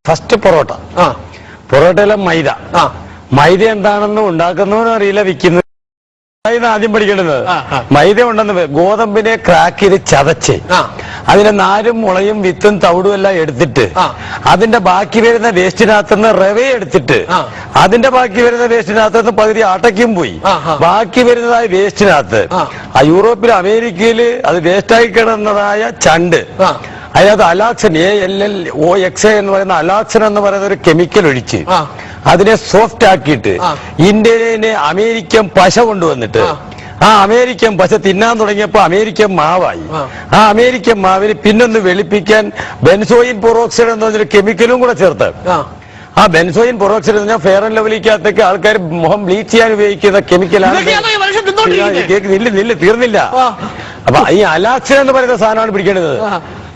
First parotta. പൊറോട്ടയിലെ മൈദ. മൈദ എന്താണെന്ന് ഉണ്ടാക്കുന്നവനും അറിയില്ല, വിൽക്കുന്നത് ആദ്യം പഠിക്കേണ്ടത്. മൈദ ഉണ്ടെന്ന് ഗോതമ്പിനെ ക്രാക്ക് ചെയ്ത് ചതച്ച് അതിന്റെ നാരും മുളയും വിത്തും തവിടും എല്ലാം എടുത്തിട്ട് അതിന്റെ ബാക്കി വരുന്ന വേസ്റ്റിനകത്തുനിന്ന് റവ എടുത്തിട്ട് അതിന്റെ ബാക്കി വരുന്ന വേസ്റ്റിനകത്തുനിന്ന് പകുതി ആട്ടയ്ക്കും പോയി ബാക്കി വരുന്നതായ വേസ്റ്റിനകത്ത് യൂറോപ്പിൽ അമേരിക്കയിൽ അത് വേസ്റ്റായി കിടന്നതായ ചണ്ട് അതിനകത്ത് അലാക്സൻ ALLOX എന്ന് പറയുന്ന അലാക്സൻ എന്ന് പറയുന്ന ഒരു കെമിക്കൽ ഒഴിച്ച് അതിനെ സോഫ്റ്റ് ആക്കിയിട്ട് ഇന്ത്യയിലെ അമേരിക്കൻ പശ കൊണ്ടുവന്നിട്ട് ആ അമേരിക്കൻ പശ തിന്നാൻ തുടങ്ങിയപ്പോ അമേരിക്കൻ മാവായി. ആ അമേരിക്കൻ മാവിന് പിന്നൊന്ന് വെളുപ്പിക്കാൻ ബെൻസോയിൻ പെറോക്സൈഡ് എന്ന് പറഞ്ഞൊരു കെമിക്കലും കൂടെ ചേർത്ത് ആ ബെൻസോയിൻ പെറോക്സൈഡ് എന്ന് പറഞ്ഞാൽ ഫെയർ ആൻഡ് ലവ്ലിക്കകത്തേക്ക് ആൾക്കാർ മുഖം ബ്ലീച്ച് ചെയ്യാൻ ഉപയോഗിക്കുന്ന കെമിക്കലാണ്. തീർന്നില്ല. അപ്പൊ ഈ അലാക്സൻ എന്ന് പറയുന്ന സാധനമാണ് പിടിക്കേണ്ടത്.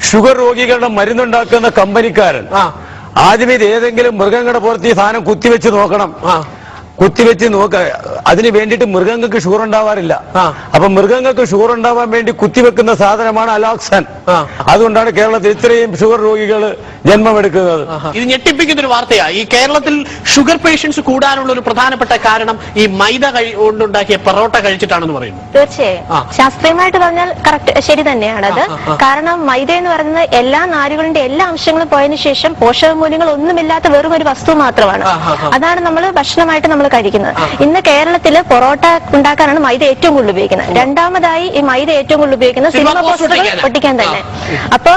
ഷുഗർ രോഗികളുടെ മരുന്നുണ്ടാക്കുന്ന കമ്പനിക്കാരൻ ആദ്യം ഇത് ഏതെങ്കിലും മൃഗങ്ങളുടെ പുറത്ത് ഈ സാധനം കുത്തിവെച്ച് നോക്കണം. കുത്തിവെച്ച് നോക്ക. അതിന് വേണ്ടിയിട്ട് മൃഗങ്ങൾക്ക് ഷുഗർ ഉണ്ടാവാറില്ല. അപ്പൊ മൃഗങ്ങൾക്ക് ഷുഗർ ഉണ്ടാവാൻ വേണ്ടി കുത്തിവെക്കുന്ന സാധനമാണ് അലാക്സൻ. അതുകൊണ്ടാണ് കേരളത്തിൽ ഇത്രയും ഷുഗർ രോഗികൾ ജന്മമെടുക്കുന്നത്. ഇത് ഞെട്ടിപ്പിക്കുന്ന ഒരു വാർത്തയാണ്. ഈ കേരളത്തിൽ ഷുഗർ പേഷ്യൻസ് കൂടാനുള്ള ഒരു പ്രധാനപ്പെട്ട കാരണം ഈ മൈദ കൊണ്ടുണ്ടാക്കിയ പൊറോട്ട കഴിച്ചിട്ടാണെന്ന് പറയുന്നു. തീർച്ചയായും ശാസ്ത്രീയമായിട്ട് പറഞ്ഞാൽ കറക്റ്റ്, ശരി തന്നെയാണത്. കാരണം മൈദ എന്ന് പറയുന്നത് എല്ലാ നാരുകളുടെ എല്ലാ അംശങ്ങളും പോയതിനു ശേഷം പോഷകമൂല്യങ്ങൾ ഒന്നുമില്ലാത്ത വെറും ഒരു വസ്തു മാത്രമാണ്. അതാണ് നമ്മൾ ഭക്ഷണമായിട്ട് നമ്മൾ കഴിക്കുന്നത്. ഇന്ന് കേരളത്തിൽ പൊറോട്ട ഉണ്ടാക്കാനാണ് മൈദ ഏറ്റവും കൂടുതൽ ഉപയോഗിക്കുന്നത്. രണ്ടാമതായി ഈ മൈദ ഏറ്റവും കൂടുതൽ ഉപയോഗിക്കുന്നത് സിനിമ പോസ്റ്ററുകൾ ഒട്ടിക്കാൻ തന്നെ. അപ്പൊ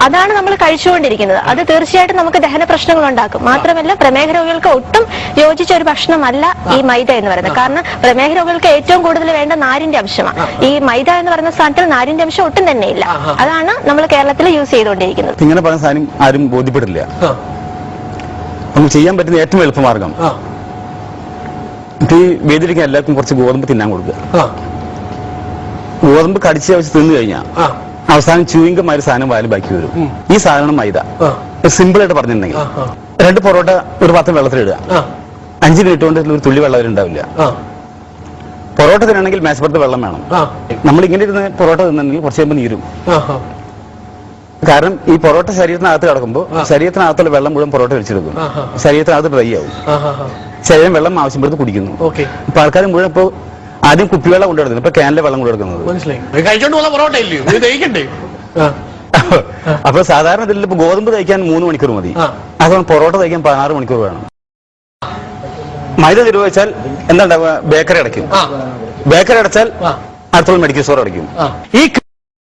അതാണ് നമ്മൾ കഴിച്ചുകൊണ്ടിരിക്കുന്നത്. അത് തീർച്ചയായിട്ടും നമുക്ക് ദഹന പ്രശ്നങ്ങൾ ഉണ്ടാക്കും. മാത്രമല്ല പ്രമേഹ രോഗികൾക്ക് ഒട്ടും യോജിച്ച ഒരു ഭക്ഷണമല്ല ഈ മൈദ എന്ന് പറയുന്നത്. കാരണം പ്രമേഹ രോഗികൾക്ക് ഏറ്റവും കൂടുതൽ വേണ്ട നാരിന്റെ അംശമാണ്. ഈ മൈദ എന്ന് പറയുന്ന സ്ഥാനത്തിൽ നാരിന്റെ അംശം ഒട്ടും തന്നെ ഇല്ല. അതാണ് നമ്മൾ കേരളത്തിൽ യൂസ് ചെയ്തുകൊണ്ടിരിക്കുന്നത്. ഇങ്ങനെ പറഞ്ഞ സാധനം ആരും ബോധ്യപ്പെടില്ല. നമുക്ക് ചെയ്യാൻ പറ്റുന്ന ഏറ്റവും എളുപ്പമാർഗം ഈ വേദിരിക്കാൻ എല്ലാവർക്കും കുറച്ച് ഗോതമ്പ് തിന്നാൻ കൊടുക്കുക. ഗോതമ്പ് കടിച്ച് വെച്ച് തിന്നു കഴിഞ്ഞാൽ അവസാനം ചൂയിങ്കമായ സാധനം വായിൽ ബാക്കി വരും. ഈ സാധനം മൈദ. സിമ്പിൾ ആയിട്ട് പറഞ്ഞിട്ടുണ്ടെങ്കിൽ 2 പൊറോട്ട ഒരു പാത്രം വെള്ളത്തിലിടുക. 5 മിനിറ്റ് കൊണ്ട് ഒരു തുള്ളി വെള്ളം ഉണ്ടാവില്ല. പൊറോട്ട തിന്നണമെങ്കിൽ മേശപ്പുറത്ത് വെള്ളം വേണം. നമ്മൾ ഇങ്ങനെ ഇരുന്ന് പൊറോട്ട തിന്നിട്ടുണ്ടെങ്കിൽ കുറച്ച് കഴിയുമ്പോൾ നീരും. കാരണം ഈ പൊറോട്ട ശരീരത്തിനകത്ത് കിടക്കുമ്പോൾ ശരീരത്തിനകത്തുള്ള വെള്ളം മുഴുവൻ പൊറോട്ട വലിച്ചെടുക്കും. ശരീരത്തിനകത്ത് ഡ്രൈ ആവും. ശരീരം വെള്ളം ആവശ്യപ്പെടുത്ത് കുടിക്കുന്നു. ഇപ്പൊ ആൾക്കാർ മുഴുവൻ ഇപ്പൊ ആദ്യം കുപ്പിവെള്ളം കൊണ്ടുവരുന്നത്, ഇപ്പൊ ക്യാനിലെ വെള്ളം കൊണ്ടുവരുന്നത്. അപ്പൊ സാധാരണ ഇതിൽ ഇപ്പൊ ഗോതമ്പ് തയ്ക്കാൻ 3 മണിക്കൂർ മതി. അതുകൊണ്ട് പൊറോട്ട തയ്ക്കാൻ 16 മണിക്കൂർ വേണം. മൈദ നിരോധിച്ചാൽ എന്താ ഉണ്ടാവുക? ബേക്കറി അടയ്ക്കും. ബേക്കറി അടച്ചാൽ അടുത്തുള്ള മെഡിക്കൽ സ്റ്റോർ അടയ്ക്കും. ഈ